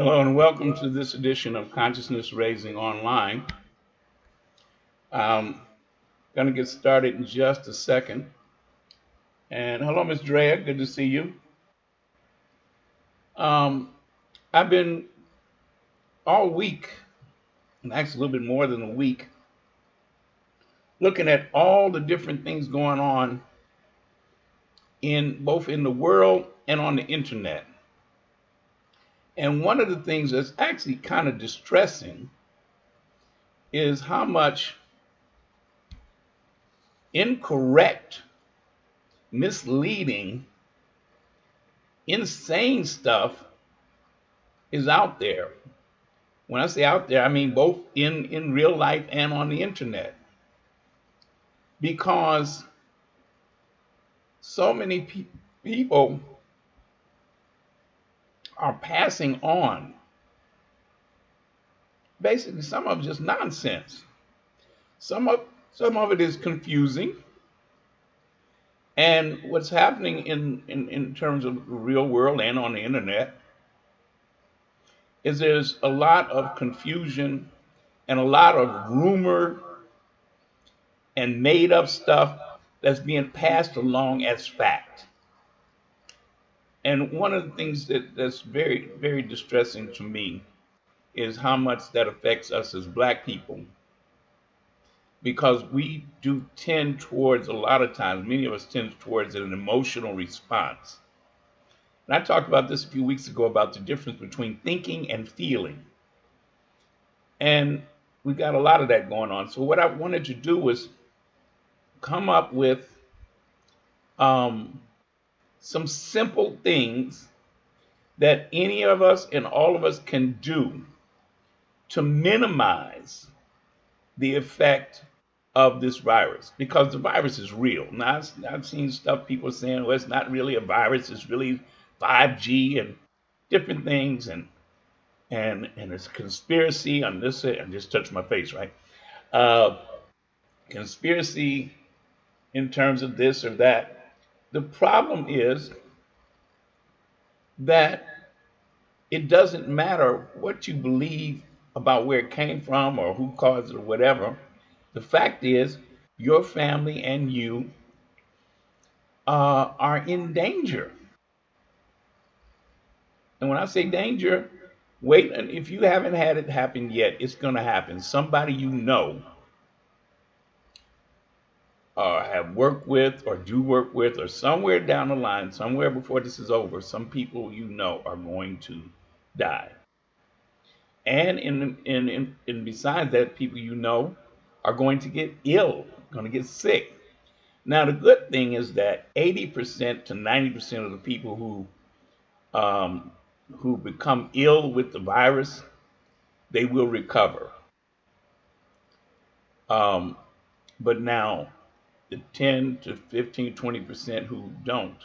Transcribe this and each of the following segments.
Hello and welcome to this edition of Consciousness Raising Online. I'm going to get started in just a second. And hello, Ms. Drea. Good to see you. Um, I've been all week, and actually a little bit more than a week, looking at all the different things going on in both in the world and on the internet. And one of the things that's actually kind of distressing is how much incorrect, misleading, insane stuff is out there. When I say out there, I mean both in real life and on the internet. Because so many people are passing on. Basically, some of it just nonsense. Some of some of it is confusing. And what's happening in terms of the real world and on the internet is there's a lot of confusion and a lot of rumor and made up stuff that's being passed along as fact. And one of the things that's very, very distressing to me is how much that affects us as Black people, because we do tend towards, a lot of times, many of us tend towards an emotional response. And I talked about this a few weeks ago about the difference between thinking and feeling. And we got a lot of that going on. So, what I wanted to do was come up with um, some simple things that any of us and all of us can do to minimize the effect of this virus, because the virus is real. Now, I've seen stuff people saying, well, it's not really a virus, it's really 5G and different things, and it's conspiracy on this. I just touched my face, right? Uh, Conspiracy in terms of this or that. The problem is that it doesn't matter what you believe about where it came from or who caused it or whatever. The fact is, your family and you are in danger. And when I say danger, wait, and if you haven't had it happen yet, it's going to happen. Somebody you know, or have worked with, or do work with, or somewhere down the line, somewhere before this is over, some people you know are going to die. And in besides that, people you know are going to get ill, going to get sick. Now, the good thing is that 80% to 90% of the people um, who become ill with the virus, they will recover. Um, but now, the 10 to 15, 20% who don't,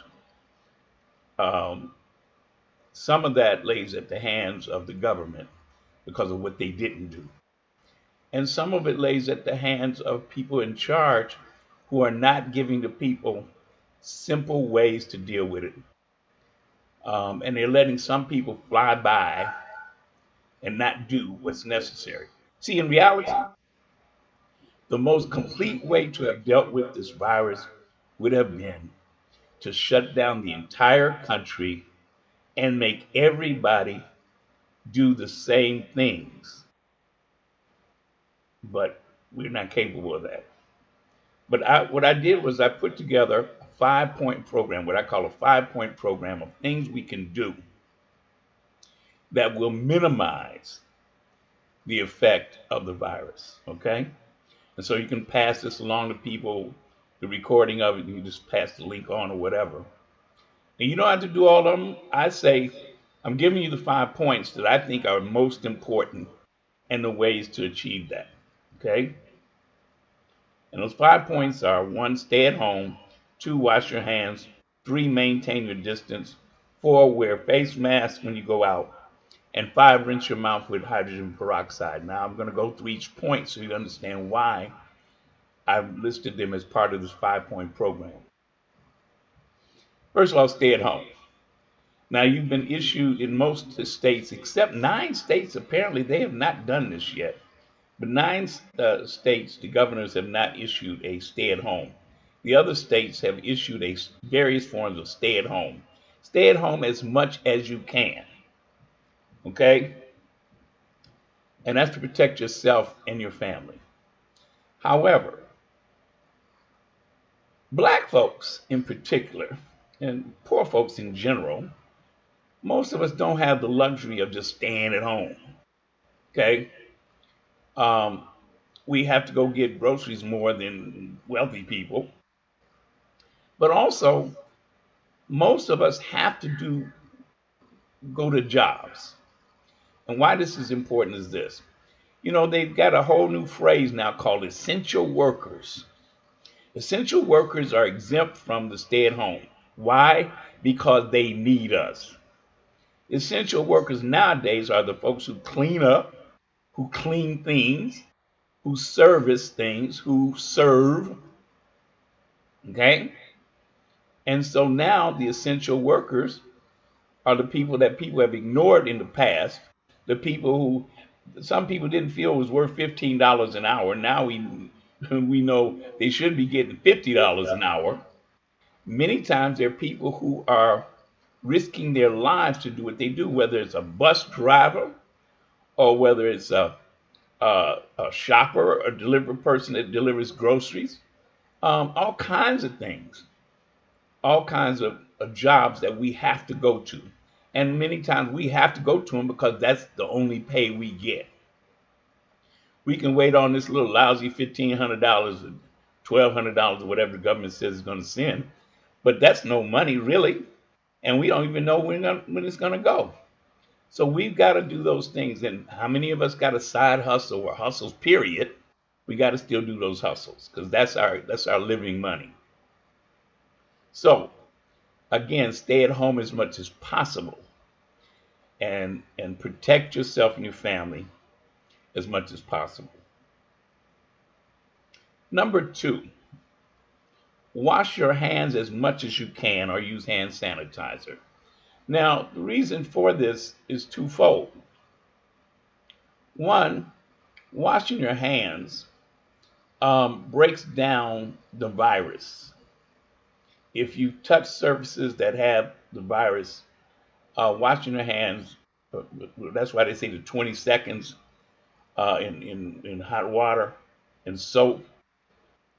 um, some of that lays at the hands of the government because of what they didn't do. And some of it lays at the hands of people in charge who are not giving the people simple ways to deal with it. And they're letting some people fly by and not do what's necessary. See, in reality, the most complete way to have dealt with this virus would have been to shut down the entire country and make everybody do the same things. But we're not capable of that. But what I did was I put together a 5 point program, what I call a 5 point program of things we can do that will minimize the effect of the virus. Okay? And so you can pass this along to people, the recording of it, you can just pass the link on or whatever. And you don't have to do all of them. I say, I'm giving you the 5 points that I think are most important and the ways to achieve that. Okay? And those 5 points are: one, stay at home; two, wash your hands; three, maintain your distance; four, wear face masks when you go out; and five, rinse your mouth with hydrogen peroxide. Now, I'm going to go through each point so you understand why I've listed them as part of this 5 point program. First of all, stay at home. Now, you've been issued in most states, except 9 states, apparently they have not done this yet. But 9 states, the governors have not issued a stay at home. The other states have issued various forms of stay at home. Stay at home as much as you can, okay? And that's to protect yourself and your family. However, black folks in particular, and poor folks in general, most of us don't have the luxury of just staying at home, okay? Um, we have to go get groceries more than wealthy people. But also, most of us have to go to jobs. And why this is important is this. You know, they've got a whole new phrase now called essential workers. Essential workers are exempt from the stay at home. Why? Because they need us. Essential workers nowadays are the folks who clean up, who clean things, who service things, who serve. Okay? And so now the essential workers are the people that people have ignored in the past, the people who some people didn't feel was worth $15 an hour. Now we know they should be getting $50 an hour. Many times there are people who are risking their lives to do what they do, whether it's a bus driver or whether it's a shopper, a delivery person that delivers groceries, all kinds of things, all kinds of jobs that we have to go to. And many times we have to go to them because that's the only pay we get. We can wait on this little lousy $1,500 or $1,200 or whatever the government says it's going to send, but that's no money really, and we don't even know when it's going to go. So we've got to do those things. And how many of us got a side hustle or hustles? Period. We got to still do those hustles because that's our living money. So again, stay at home as much as possible, and protect yourself and your family as much as possible. Number 2, wash your hands as much as you can or use hand sanitizer. Now, the reason for this is twofold. One, washing your hands breaks down the virus. If you touch surfaces that have the virus, washing your hands, that's why they say the 20 seconds in hot water and soap,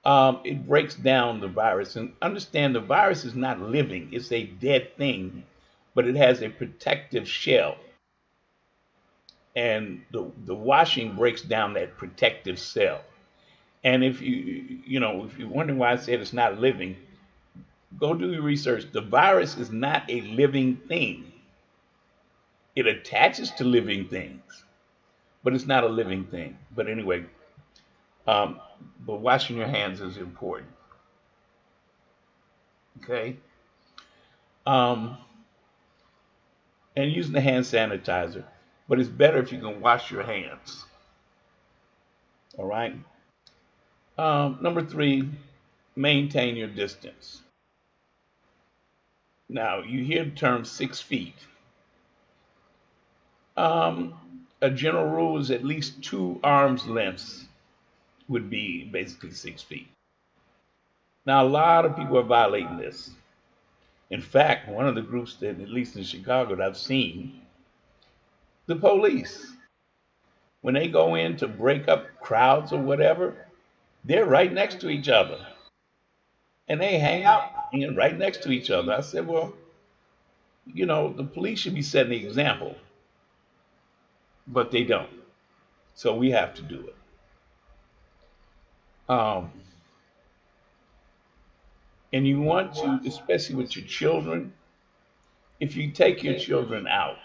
it breaks down the virus. And understand the virus is not living, it's a dead thing, but it has a protective shell. And the washing breaks down that protective cell. And if you're wondering why I said it's not living, go do your research. The virus is not a living thing. It attaches to living things, but it's not a living thing. But anyway, um, but washing your hands is important. Okay, um, and using the hand sanitizer. But it's better if you can wash your hands. All right. Number 3, maintain your distance. Now you hear the term 6 feet. A general rule is at least 2 arms lengths would be basically 6 feet. Now, a lot of people are violating this. In fact, one of the groups that, at least in Chicago, that I've seen, the police, when they go in to break up crowds or whatever, they're right next to each other. And they hang out right next to each other. I said, well, the police should be setting the example, but they don't. So we have to do it. Um, and you want to, especially with your children, if you take your children out,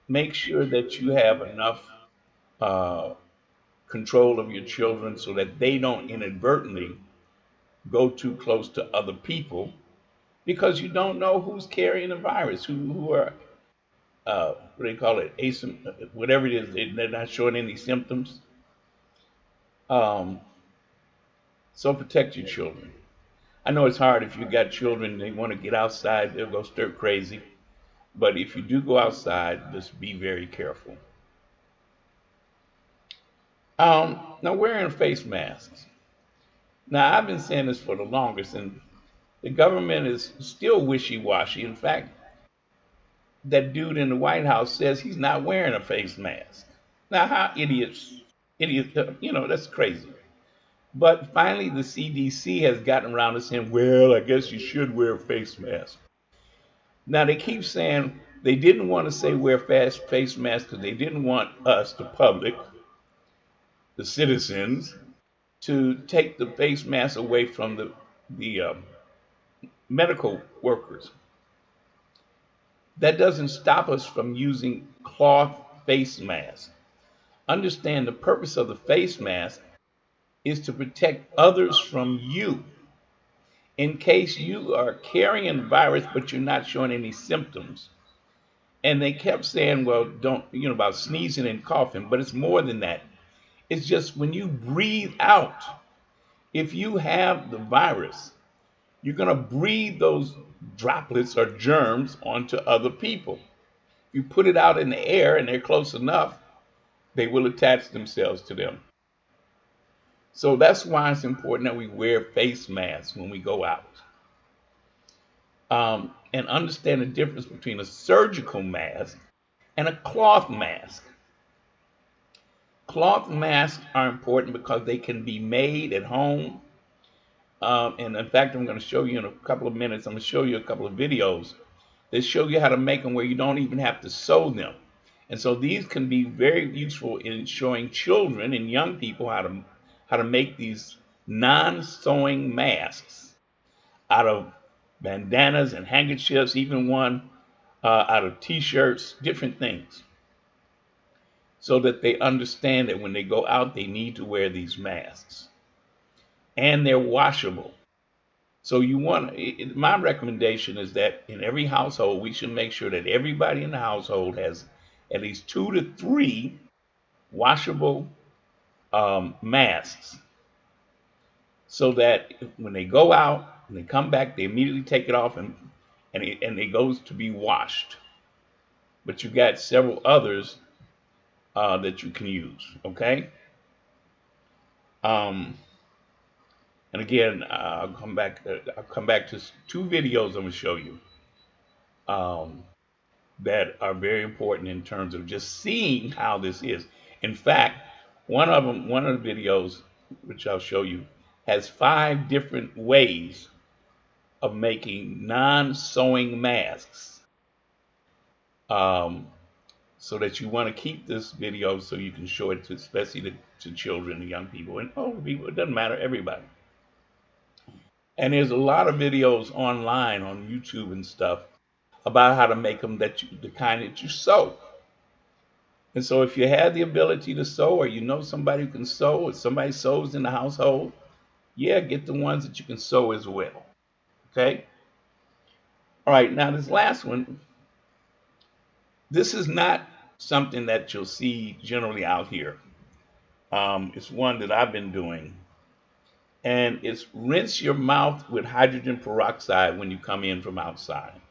make sure that you have enough uh, control of your children so that they don't inadvertently go too close to other people, because you don't know who's carrying the virus, who are what do they call it, whatever it is, they're not showing any symptoms. Um, so protect your children. I know it's hard if you got children and they want to get outside, they'll go stir crazy. But if you do go outside, just be very careful. Now, wearing face masks. Now, I've been saying this for the longest, and the government is still wishy washy. In fact, that dude in the White House says he's not wearing a face mask. Now, how idiots, that's crazy. But finally, the CDC has gotten around to saying, well, I guess you should wear a face mask. Now, they keep saying they didn't want to say wear face masks because they didn't want us, the public, the citizens, to take the face mask away from the medical workers. That doesn't stop us from using cloth face masks. Understand the purpose of the face mask is to protect others from you in case you are carrying the virus but you're not showing any symptoms. And they kept saying, well, don't, about sneezing and coughing, but it's more than that. It's just when you breathe out, if you have the virus, you're going to breathe those droplets or germs onto other people. If you put it out in the air and they're close enough, they will attach themselves to them. So that's why it's important that we wear face masks when we go out. And understand the difference between a surgical mask and a cloth mask. Cloth masks are important because they can be made at home. And in fact, I'm going to show you in a couple of minutes, I'm going to show you a couple of videos that show you how to make them where you don't even have to sew them. And so these can be very useful in showing children and young people how to make these non-sewing masks out of bandanas and handkerchiefs, even one out of t-shirts, different things, so that they understand that when they go out, they need to wear these masks. And they're washable. So my recommendation is that in every household, we should make sure that everybody in the household has at least 2 to 3 washable masks, so that when they go out and they come back, they immediately take it off and it goes to be washed. But you got several others that you can use. Okay. Um, and again, I'll come back. I'll come back to 2 videos I'm going to show you um, that are very important in terms of just seeing how this is. In fact, one of the videos, which I'll show you, has 5 different ways of making non-sewing masks. Um, so that you want to keep this video so you can show it to, especially to children and young people and older people. It doesn't matter, everybody. And there's a lot of videos online on YouTube and stuff about how to make them the kind that you sew. And so if you have the ability to sew, or you know somebody who can sew, or somebody sews in the household, yeah, get the ones that you can sew as well. Okay? All right, now this last one, this is not something that you'll see generally out here. It's one that I've been doing. And it's rinse your mouth with hydrogen peroxide when you come in from outside.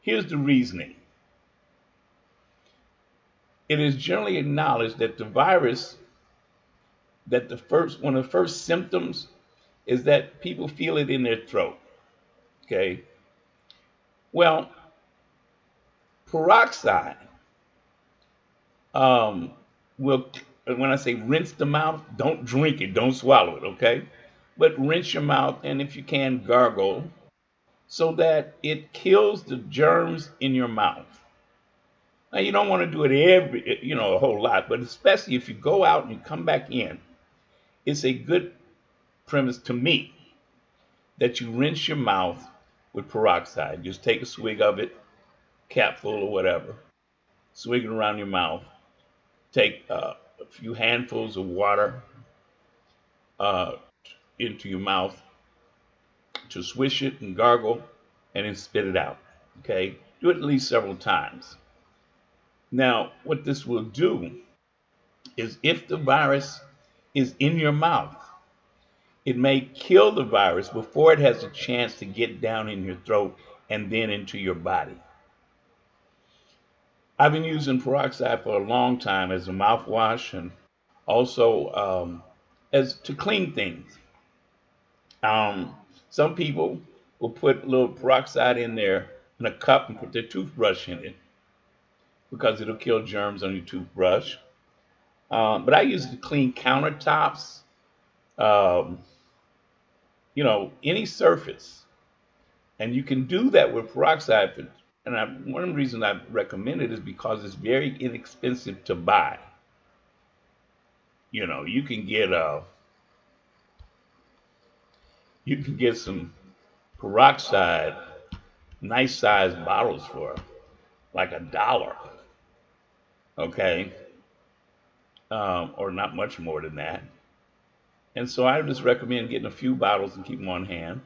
Here's the reasoning. It is generally acknowledged that the virus, that one of the first symptoms is that people feel it in their throat. Okay. Well, peroxide will, when I say rinse the mouth, don't drink it, don't swallow it, okay? But rinse your mouth, and if you can, gargle, so that it kills the germs in your mouth. Now, you don't want to do it a whole lot, but especially if you go out and you come back in, it's a good premise to me that you rinse your mouth with peroxide. Just take a swig of it, capful or whatever, swig it around your mouth. Take a few handfuls of water uh, into your mouth to swish it and gargle, and then spit it out. Okay? Do it at least several times. Now, what this will do is if the virus is in your mouth, it may kill the virus before it has a chance to get down in your throat and then into your body. I've been using peroxide for a long time as a mouthwash and also as to clean things. Um, some people will put a little peroxide in there in a cup and put their toothbrush in it because it'll kill germs on your toothbrush. But I use it to clean countertops, um, any surface. And you can do that with peroxide. One of the reasons I recommend it is because it's very inexpensive to buy. You can get some peroxide, nice sized bottles for like $1, okay, or not much more than that. And so I just recommend getting a few bottles and keep them on hand.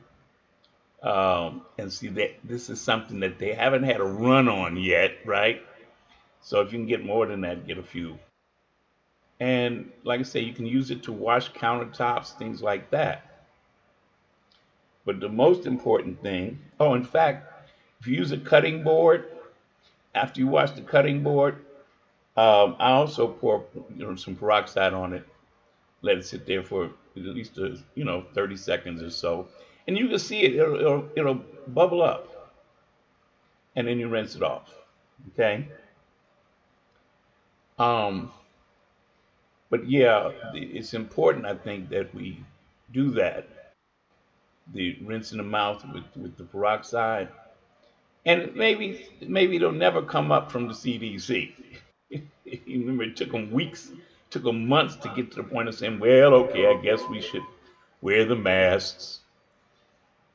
And see that this is something that they haven't had a run on yet, right? So if you can get more than that, get a few. And like I say, you can use it to wash countertops, things like that. But the most important thing, oh, in fact, if you use a cutting board, after you wash the cutting board, I also pour some peroxide on it, let it sit there for at least 30 seconds or so, and you can see it. It'll bubble up, and then you rinse it off. Okay. Um, but yeah, it's important, I think, that we do that. The rinsing the mouth with the peroxide, and maybe it'll never come up from the CDC. You remember, it took them weeks, took them months to get to the point of saying, well, okay, I guess we should wear the masks.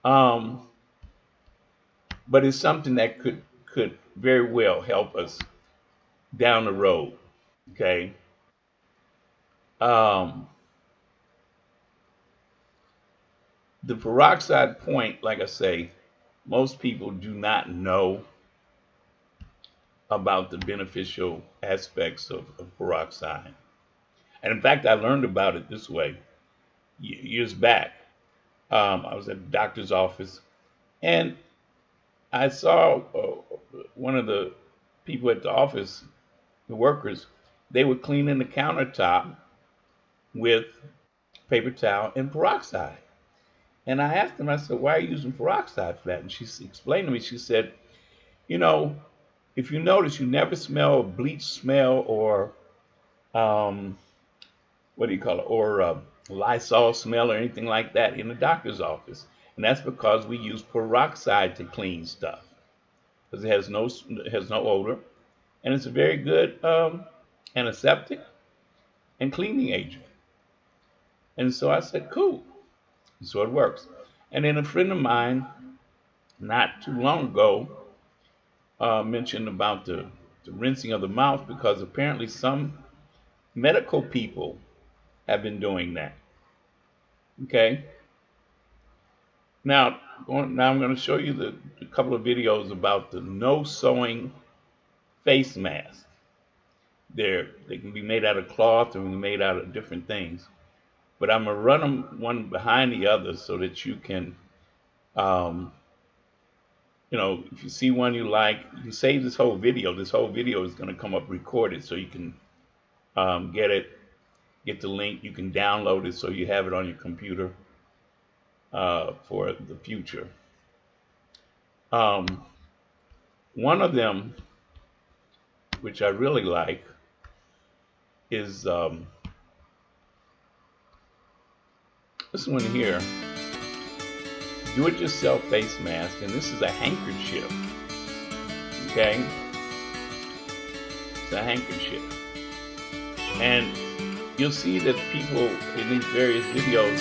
Um, but it's something that could very well help us down the road. Okay. Um, the peroxide point, like I say, most people do not know about the beneficial aspects of peroxide. And in fact, I learned about it this way years back. I was at the doctor's office and I saw one of the people at the office, the workers, they were cleaning the countertop with paper towel and peroxide. And I asked them, I said, why are you using peroxide for that? And she explained to me, she said, you know, if you notice, you never smell a bleach smell or, um, what do you call it, or Lysol smell or anything like that in the doctor's office. And that's because we use peroxide to clean stuff because it has no odor, and it's a very good antiseptic and cleaning agent. And so I said, cool. So it works. And then a friend of mine, not too long ago, mentioned about the rinsing of the mouth because apparently some medical people have been doing that. Okay. Now I'm going to show you a couple of videos about the no sewing face mask. They can be made out of cloth or made out of different things. But I'm gonna run them one behind the other so that you can, um, if you see one you like, you save this whole video. This whole video is gonna come up recorded, so you can get it, get the link. You can download it so you have it on your computer for the future. Um, One of them, which I really like, is this one here, do-it-yourself face mask, and this is a handkerchief. Okay, it's a handkerchief, and you'll see that people in these various videos,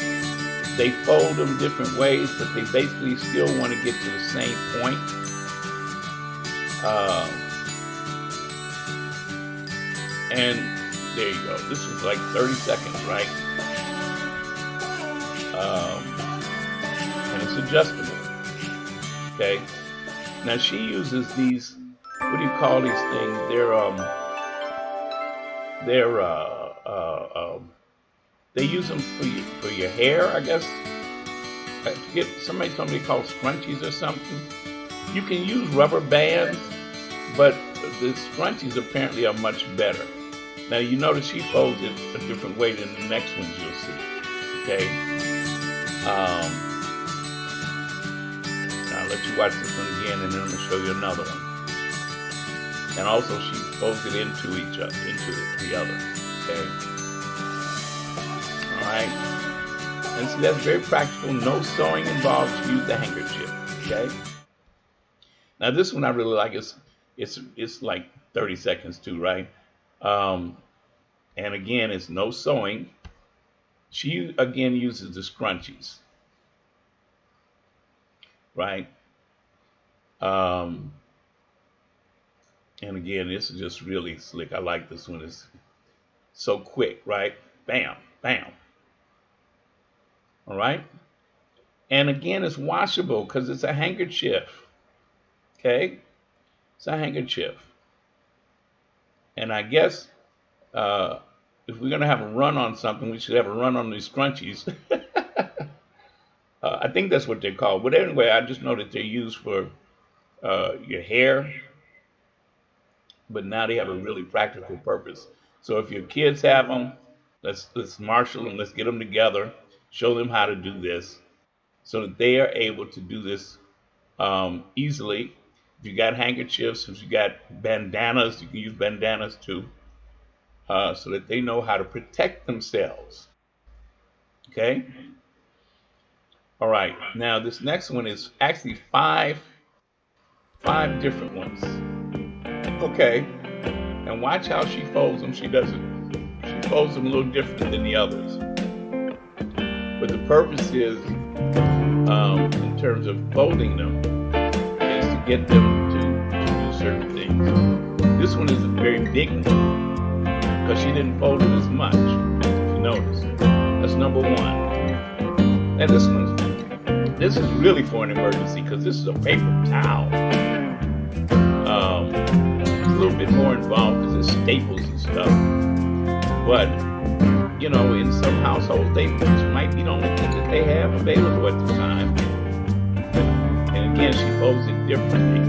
they fold them different ways, but they basically still want to get to the same point. And there you go. This is like 30 seconds, right? And it's adjustable. Okay. Now she uses these. What do you call these things? They use them for your hair, I guess. I forget. Somebody told me they call Scrunchies or something. You can use rubber bands, but the scrunchies apparently are much better. Now you notice she folds it a different way than the next ones you'll see. Okay. Now I'll let you watch this one again, and then I'm gonna show you another one. And also she folds it into each other, into the other. Okay. All right. And see, that's very practical. No sewing involved. To use the handkerchief. Okay. Now this one I really like. It's like 30 seconds too, right? And again, it's no sewing. She again uses the scrunchies, right? And again, this is just really slick. I like this one. It's so quick, right? Bam, bam. All right. And again, it's washable because it's a handkerchief. Okay. It's a handkerchief. And I guess if we're going to have a run on something, we should have a run on these scrunchies. I think that's what they're called. But anyway, I just know that they're used for your hair. But now they have a really practical purpose. So if your kids have them, let's marshal them. Let's get them together. Show them how to do this so that they are able to do this easily. If you got handkerchiefs, if you got bandanas, you can use bandanas too, so that they know how to protect themselves. Okay? All right. Now this next one is actually five different ones. Okay. And watch how she folds them. She folds them a little different than the others. But the purpose is, in terms of folding them, is to get them to do certain things. This one is a very big one because she didn't fold it as much, if you notice. That's number one. And this is really for an emergency because this is a paper towel. It's a little bit more involved because it's staples and stuff. But you know, in some households, this might be the only thing that they have available at the time. And again, she folds it differently.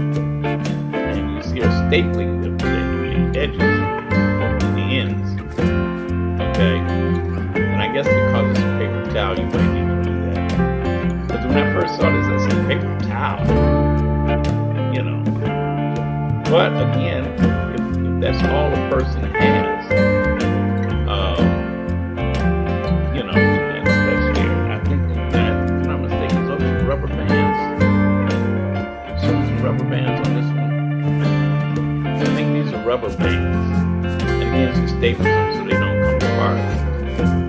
And you see her stapling the edges, the ends. Okay? And I guess because it's a paper towel, you might need to do that. Because when I first saw this, I said, paper towel. You know. But again, if that's all a person has, rubber bands, and again, she staples them so they don't come apart.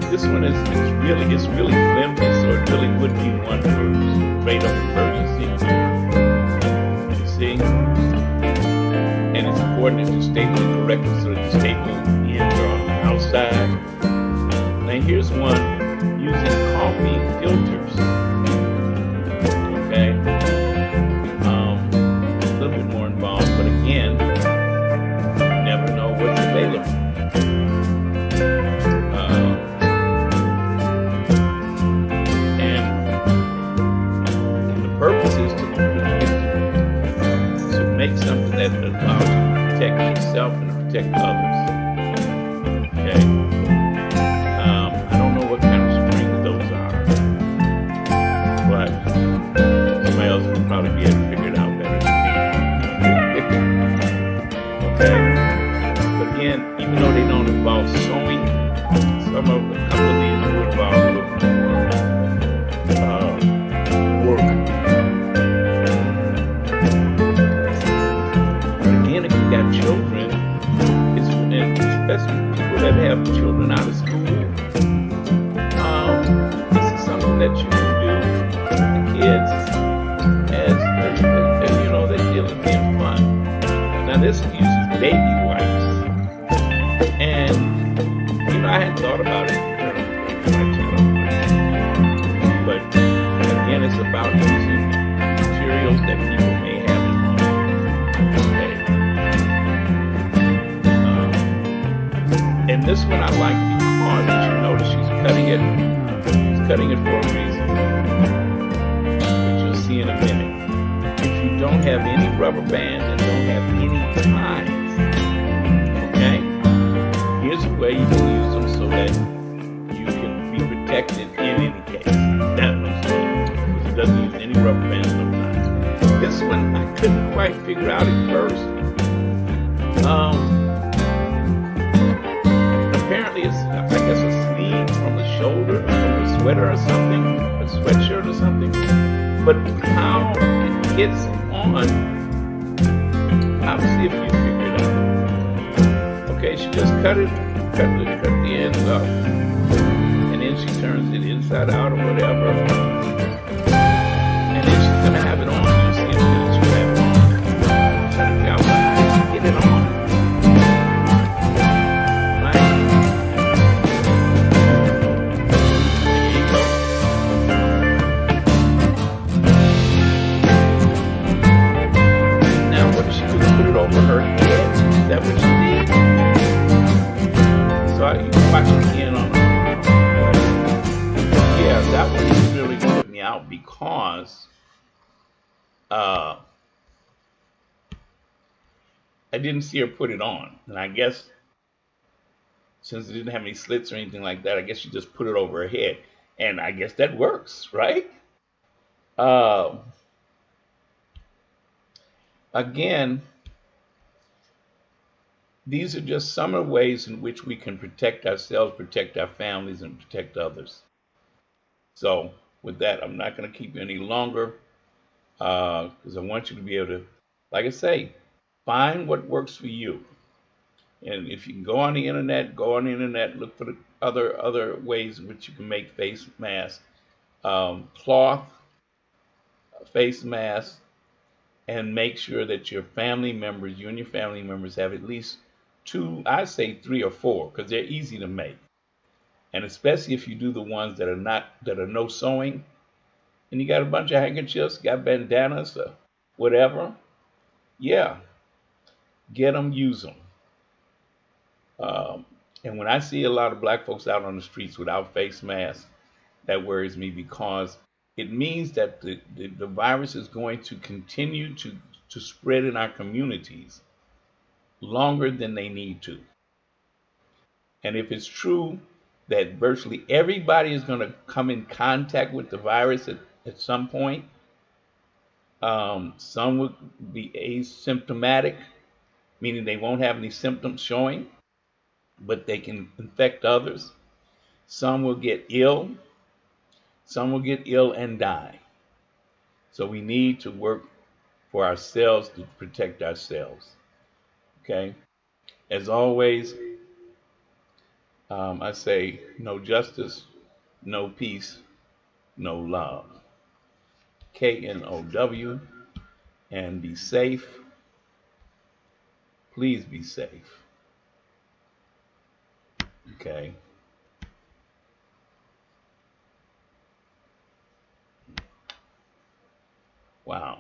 This one is really flimsy, so it really would be one for straight up emergency. You see, and it's important to staple it correctly so that the staple ends are on the outside. Now here's one using coffee filters. Okay, a little bit more involved, but again, available. And the purpose is to make something that allows you to protect yourself and to protect others. Okay? I don't know what kind of springs those are, but somebody else would probably be able to figure it out better than me. Okay? Again, even though they don't involve sewing, a couple of these will involve a little more work. But again, if you got children, especially people that have children out of school, this is something that you can do with the kids as you know, they're dealing being fun. Now this uses baby wipes. And, you know, I hadn't thought about it. But, again, it's about using materials that people may have in mind. Okay. And this one I like because, as you notice, she's cutting it for a reason. Which you'll see in a minute. If you don't have any rubber bands and don't have any times. Okay? Here's a way you can use them so that you can be protected in any case. That one's good, because it doesn't use any rubber bands sometimes. This one I couldn't quite figure out at first. Apparently it's, I guess, a sleeve from the shoulder, from a sweater or something, a sweatshirt or something. But how it gets on, I'll see if you figure it out. Okay, she just cut the ends up, and then she turns it inside out or whatever, and then she's gonna have it on. You see it, and she'll have it on. Try to figure out how to get it on. Over her head. Is that what she did? So you can watch it again on yeah, that one really put me out because I didn't see her put it on. And I guess since it didn't have any slits or anything like that, I guess she just put it over her head. And I guess that works, right? Again, these are just some of the ways in which we can protect ourselves, protect our families, and protect others. So with that, I'm not going to keep you any longer because I want you to be able to, like I say, find what works for you. And if you can go on the internet, look for the other ways in which you can make face masks, cloth face masks, and make sure that your family members, you and your family members, have at least two, I say 3 or 4, because they're easy to make. And especially if you do the ones that are no sewing, and you got a bunch of handkerchiefs, got bandanas, or whatever, yeah, get them, use them. And when I see a lot of black folks out on the streets without face masks, that worries me because it means that the virus is going to continue to spread in our communities longer than they need to. And if it's true that virtually everybody is going to come in contact with the virus at some point, some will be asymptomatic, meaning they won't have any symptoms showing, but they can infect others. Some will get ill. Some will get ill and die. So we need to work for ourselves to protect ourselves. Okay? As always, I say no justice, no peace, no love. KNOW, and be safe. Please be safe. Okay? Wow.